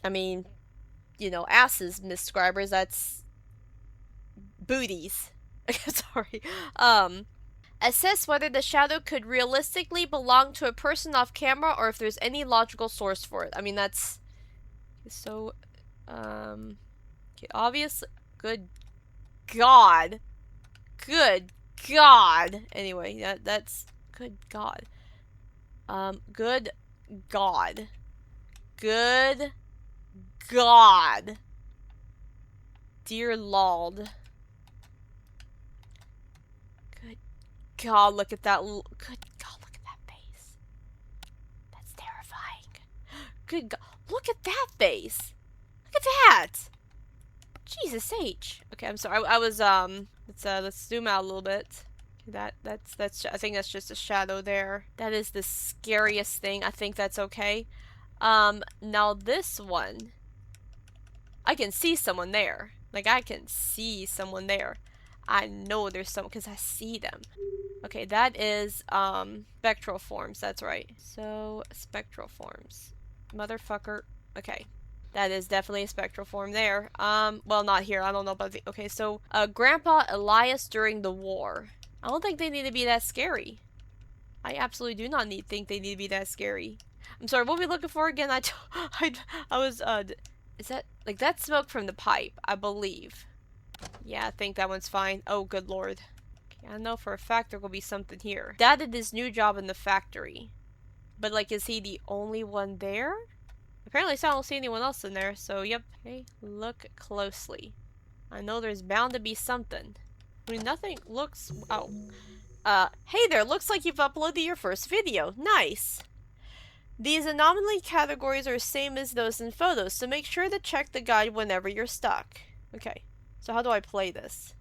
I mean, you know, asses, Miscribers, that's booties. Sorry. Assess whether the shadow could realistically belong to a person off camera or if there's any logical source for it. I mean, that's so, okay, obvious. Good God. Good God. Anyway, that's, good God. Good God. Good God. Dear Lord. Good God, look at that. Good God, look at that face. That's terrifying. Good God, look at that face. Look at that. Jesus H. Okay, I'm sorry. I was let's zoom out a little bit. That's I think that's just a shadow there. That is the scariest thing. I think that's okay. Now this one, I can see someone there. Like, I can see someone there. I know there's someone because I see them. Okay, that is, spectral forms. That's right. So, spectral forms. Motherfucker. Okay. That is definitely a spectral form there. Well, not here. I don't know about the... Okay, so, Grandpa Elias during the war. I don't think they need to be that scary. I absolutely do not think they need to be that scary. I'm sorry, what are we looking for again? I was, is that, like, that's smoke from the pipe, I believe. Yeah, I think that one's fine. Oh, good lord. Okay, I know for a fact there will be something here. Dad did his new job in the factory. But, like, is he the only one there? Apparently, so I don't see anyone else in there, so, yep. Okay, look closely. I know there's bound to be something. I mean, nothing looks... Oh. Hey there, looks like you've uploaded your first video. Nice! These anomaly categories are the same as those in photos, so make sure to check the guide whenever you're stuck. Okay, so how do I play this?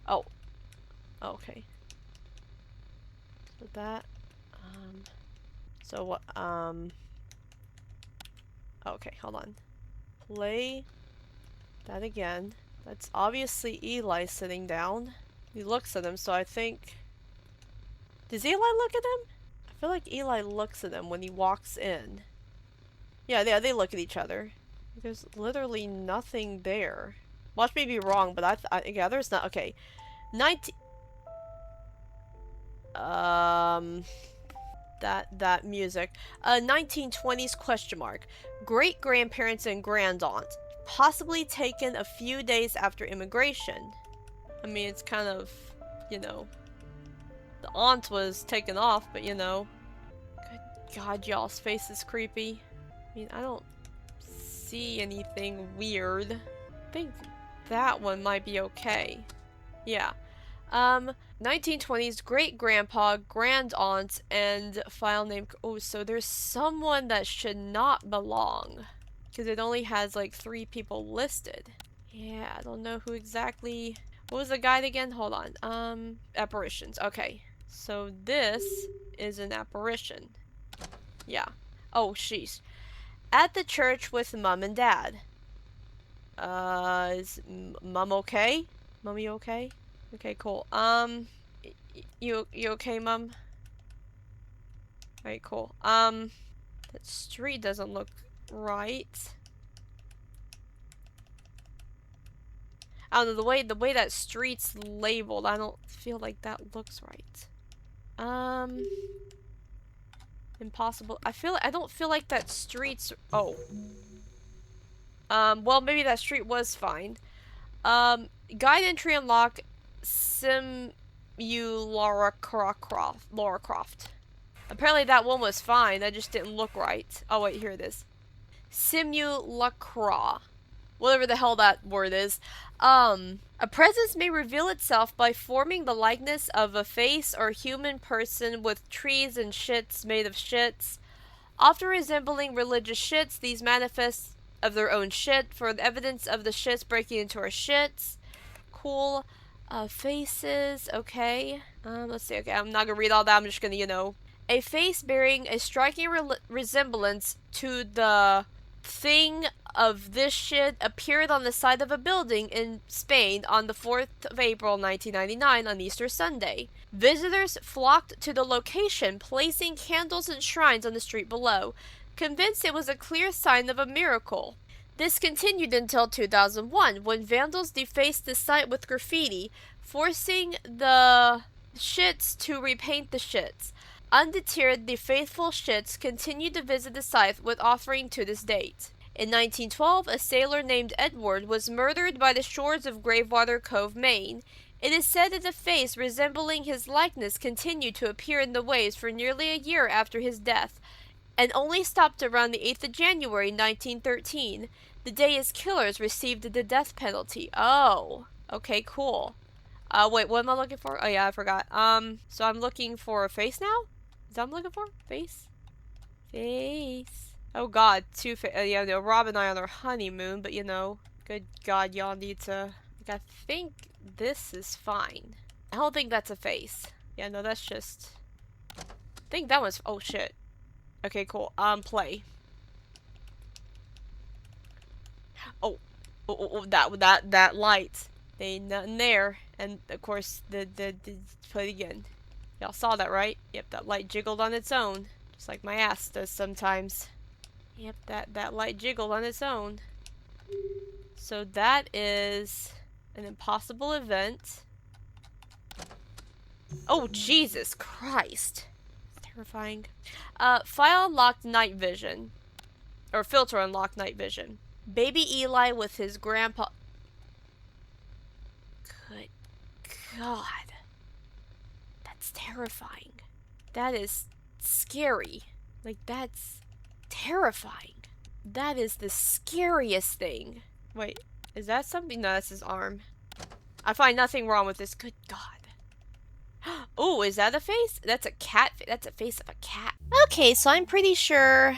Oh. Okay. So that, so what, okay, hold on. Play that again. That's obviously Eli sitting down. He looks at him, so I think... Does Eli look at him? I feel like Eli looks at him when he walks in. Yeah, they look at each other. There's literally nothing there. Watch me be wrong, but yeah, there's not... Okay. 19... That music. 1920s question mark. Great-grandparents and grand-aunt. Possibly taken a few days after immigration. I mean, it's kind of, you know... The aunt was taken off, but you know. Good God, y'all's face is creepy. I mean, I don't see anything weird. I think that one might be okay. Yeah. 1920s great-grandpa, grand-aunt, and file name. Oh, so there's someone that should not belong. Because it only has like 3 people listed. Yeah, I don't know who exactly. What was the guide again? Hold on. Apparitions. Okay. So this is an apparition. Yeah. Oh, sheesh. At the church with mom and dad. Is mom okay? Mommy okay? Okay, cool. You okay, mom? Alright, cool. That street doesn't look right. I don't know, the way that street's labeled, I don't feel like that looks right. Impossible. I don't feel like that street's. Oh. Well, maybe that street was fine. Guide entry unlock. Laura Croft. Apparently that one was fine. That just didn't look right. Oh wait, here it is. Simulacra. Whatever the hell that word is. A presence may reveal itself by forming the likeness of a face or human person with trees and shits made of shits. Often resembling religious shits, these manifest of their own shit for the evidence of the shits breaking into our shits. Cool. Faces, okay. Let's see, okay, I'm not gonna read all that, I'm just gonna, A face bearing a striking resemblance to the thing of this shit appeared on the side of a building in Spain on the 4th of April 1999 on Easter Sunday. Visitors flocked to the location, placing candles and shrines on the street below, convinced it was a clear sign of a miracle. This continued until 2001, when vandals defaced the site with graffiti, forcing the shits to repaint the shits. Undeterred, the faithful shits continued to visit the site with offering to this date. In 1912, a sailor named Edward was murdered by the shores of Gravewater Cove, Maine. It is said that a face resembling his likeness continued to appear in the waves for nearly a year after his death, and only stopped around the 8th of January 1913, the day his killers received the death penalty. Oh, okay, cool. Wait, what am I looking for? Oh yeah, I forgot. So I'm looking for a face now? Is that what I'm looking for? Face? Face. Oh god, yeah, no, Rob and I on our honeymoon, but good god, y'all need to, I think this is fine. I don't think that's a face. Yeah, no, that's just, I think that one's, oh shit. Okay, cool. Play. Oh, that light. Ain't nothing there. And of course, play it again. Y'all saw that, right? Yep, that light jiggled on its own, just like my ass does sometimes. Yep, that light jiggled on its own. So that is an impossible event. Oh, Jesus Christ. It's terrifying. File unlocked night vision. Or filter unlocked night vision. Baby Eli with his grandpa. Good God. That's terrifying. That is scary. Like, that's terrifying. That is the scariest thing. Wait, is that something? No, that's his arm. I find nothing wrong with this. Good God. Oh, is that a face? That's a cat. That's a face of a cat. Okay, so I'm pretty sure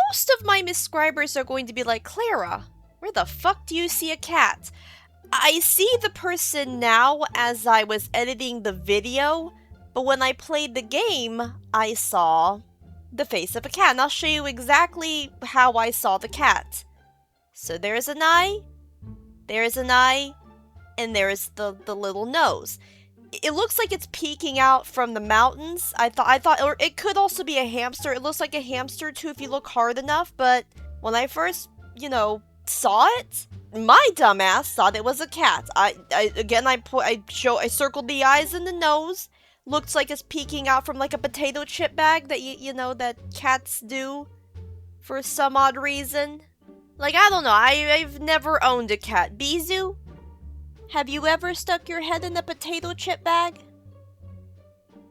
most of my Miscribers are going to be like, Clara, where the fuck do you see a cat? I see the person now as I was editing the video, but when I played the game, I saw the face of a cat. And I'll show you exactly how I saw the cat. So there's an eye, and there's the little nose. It looks like it's peeking out from the mountains. I thought, or it could also be a hamster. It looks like a hamster too if you look hard enough, but when I first, saw it, my dumbass thought it was a cat. I circled the eyes and the nose. Looks like it's peeking out from like a potato chip bag that that cats do for some odd reason. Like, I don't know, I've never owned a cat. Bizu? Have you ever stuck your head in a potato chip bag?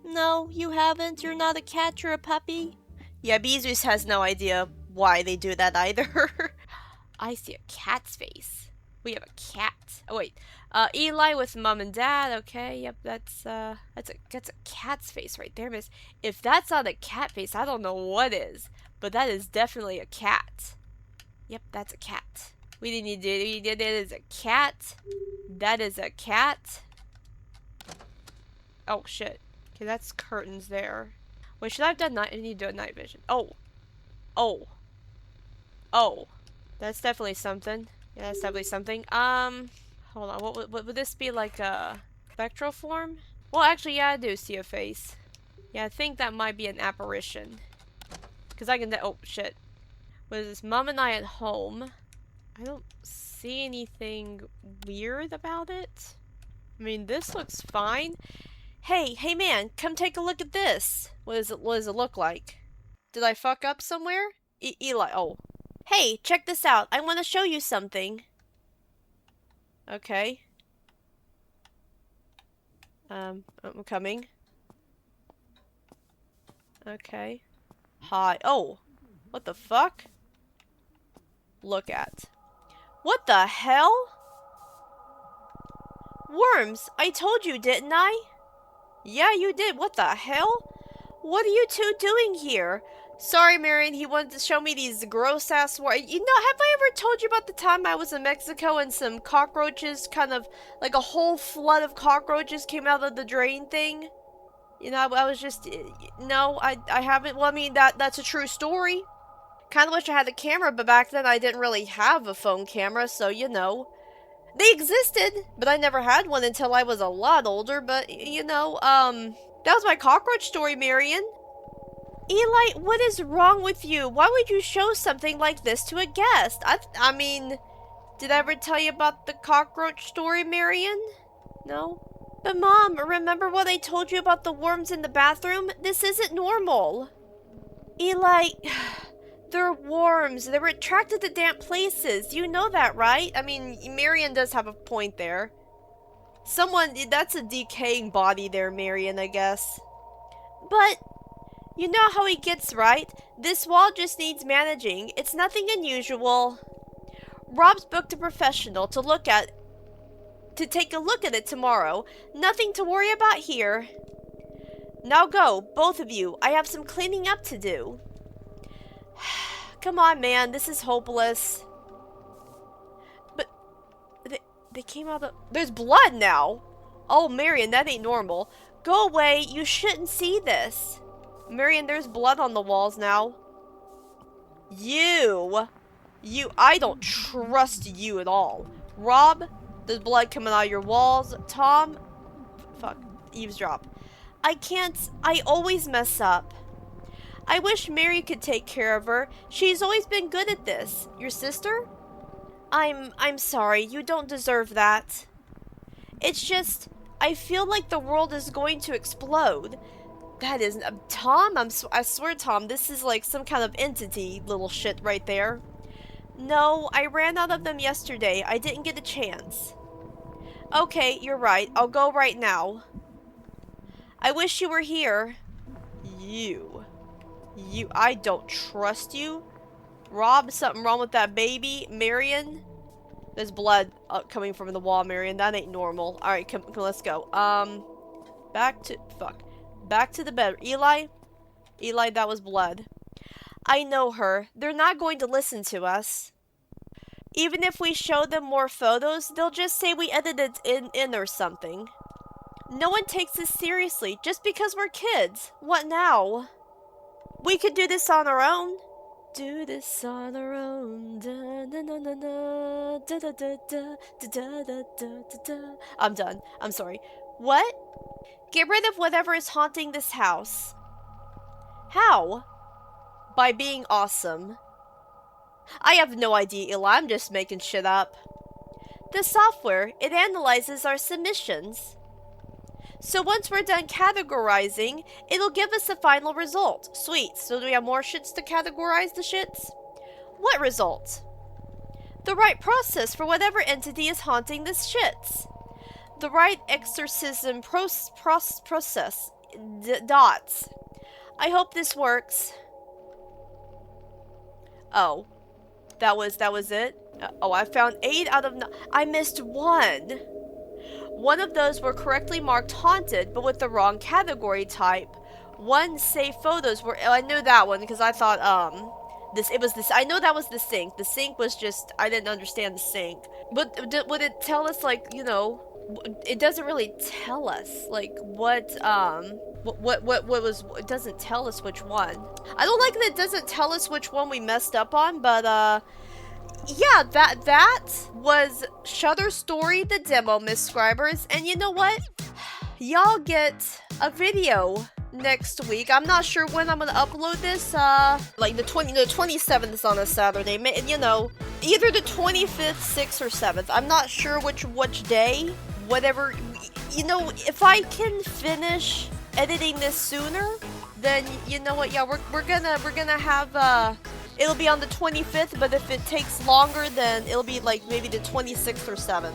No, you haven't? You're not a cat, you're a puppy? Yeah, Bizus has no idea why they do that either. I see a cat's face. We have a cat. Oh wait, Eli with mom and dad. Okay, yep, that's a cat's face right there, miss. If that's not a cat face, I don't know what is. But that is definitely a cat. Yep, that's a cat. We did it as a cat. That is a cat. Oh shit. Okay, that's curtains there. Wait, should I have done night? I need to do a night vision. Oh. Oh. Oh. That's definitely something. Yeah, that's definitely something. Hold on. What would this be, like a spectral form? Well, actually, yeah, I do see a face. Yeah, I think that might be an apparition. Because I can... Oh, shit. What is this? Mom and I at home. I don't see anything weird about it. I mean, this looks fine. Hey man, come take a look at this. What does it look like? Did I fuck up somewhere? Eli, oh. Hey, check this out. I want to show you something. Okay. I'm coming. Okay. Hi. Oh. What the fuck? Look at. What the hell? Worms, I told you, didn't I? Yeah, you did. What the hell? What are you two doing here? Sorry, Marion, he wanted to show me these gross-ass worms. You know, have I ever told you about the time I was in Mexico and some cockroaches, kind of, like a whole flood of cockroaches came out of the drain thing? You know, I was just, no, I haven't. Well, I mean, that's a true story. Kind of wish I had a camera, but back then I didn't really have a phone camera, so, you know. They existed, but I never had one until I was a lot older, but, you know, that was my cockroach story, Marion. Eli, what is wrong with you? Why would you show something like this to a guest? I mean, did I ever tell you about the cockroach story, Marion? No? But Mom, remember what I told you about the worms in the bathroom? This isn't normal. Eli, they're worms. They're attracted to damp places. You know that, right? I mean, Marion does have a point there. That's a decaying body there, Marion, I guess. But, you know how he gets, right? This wall just needs managing. It's nothing unusual. Rob's booked a professional to take a look at it tomorrow. Nothing to worry about here. Now go, both of you. I have some cleaning up to do. Come on, man. This is hopeless. But they came out of... There's blood now. Oh, Marion, that ain't normal. Go away. You shouldn't see this. Marion, there's blood on the walls now. I don't trust you at all. Rob, there's blood coming out of your walls. Tom, fuck, eavesdrop. I always mess up. I wish Mary could take care of her. She's always been good at this. Your sister? I'm sorry, you don't deserve that. It's just, I feel like the world is going to explode. That is, Tom? I swear, Tom, this is like some kind of entity little shit right there. No, I ran out of them yesterday. I didn't get a chance. Okay, you're right. I'll go right now. I wish you were here. I don't trust you. Rob, something wrong with that baby. Marion, there's blood coming from the wall, Marion. That ain't normal. Alright, come, let's go. Back to the bed. Eli, that was blood. I know her. They're not going to listen to us. Even if we show them more photos, they'll just say we edited in or something. No one takes this seriously, just because we're kids. What now? We could do this on our own. Do this on our own. Da, da, da, da, da, da, da, da, da, da, da, da. I'm done. I'm sorry. What? Get rid of whatever is haunting this house. How? By being awesome. I have no idea, Eli. I'm just making shit up. The software, it analyzes our submissions. So once we're done categorizing, it'll give us a final result. Sweet. So do we have more shits to categorize the shits? What result? The right process for whatever entity is haunting the shits. The right exorcism process. Dots. I hope this works. Oh. That was it? Oh, I found 8 out of 9. I missed 1. One of those were correctly marked haunted, but with the wrong category type. 1 saved photos were. Oh, I knew that one because I thought I know that was the sink. The sink was just, I didn't understand the sink. But would it tell us, like, you know, it doesn't really tell us, like, what was, it doesn't tell us which one. I don't like that it doesn't tell us which one we messed up on, but, yeah, that was Shutter Story, the demo, Miscribers, and you know what? Y'all get a video next week. I'm not sure when I'm gonna upload this, like the 27th is on a Saturday, you know, either the 25th, 6th, or 7th. I'm not sure which day, whatever, you know, if I can finish editing this sooner, then, you know what, yeah, we're gonna have, it'll be on the 25th, but if it takes longer, then it'll be like maybe the 26th or 7th.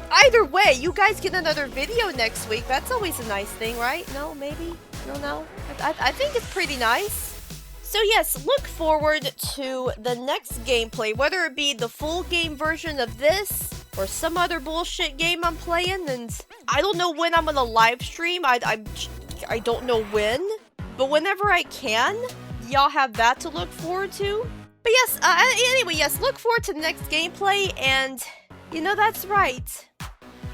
Either way, you guys get another video next week. That's always a nice thing, right? No, maybe? No. I think it's pretty nice. So yes, look forward to the next gameplay, whether it be the full game version of this or some other bullshit game I'm playing, and I don't know when I'm gonna live stream. I don't know when, but whenever I can, y'all have that to look forward to. But yes, anyway, yes, look forward to the next gameplay, and you know, that's right.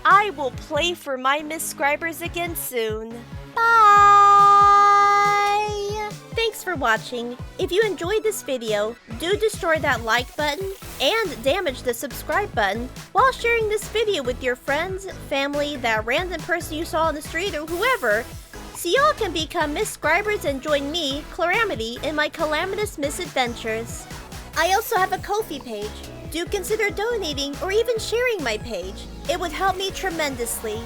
I will play for my Miscribers again soon. Bye! Thanks for watching. If you enjoyed this video, do destroy that like button and damage the subscribe button while sharing this video with your friends, family, that random person you saw on the street, or whoever, so y'all can become Miscribers and join me, Claramity, in my calamitous misadventures. I also have a Ko-fi page. Do consider donating or even sharing my page. It would help me tremendously.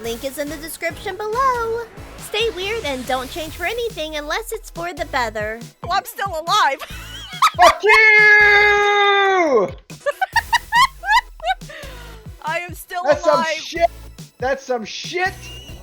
Link is in the description below. Stay weird and don't change for anything unless it's for the better. Oh, I'm still alive. Fuck you! I am still That's alive. some shit. That's some shit.